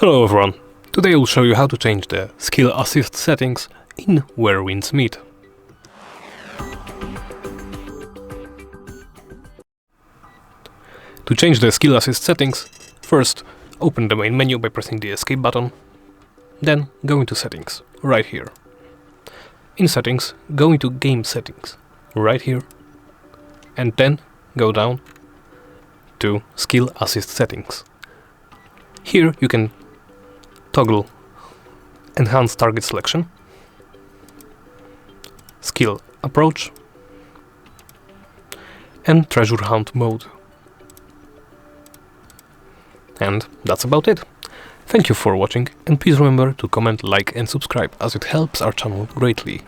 Hello everyone, today I'll show you how to change the skill assist settings in Where Winds Meet. To change the skill assist settings, first open the main menu by pressing the escape button, then go into settings, right here. In settings, go into game settings, right here, and then go down to skill assist settings. Here you can toggle enhance target selection, skill approach, and treasure hunt mode. And that's about it. Thank you for watching, and please remember to comment, like and subscribe, as it helps our channel greatly.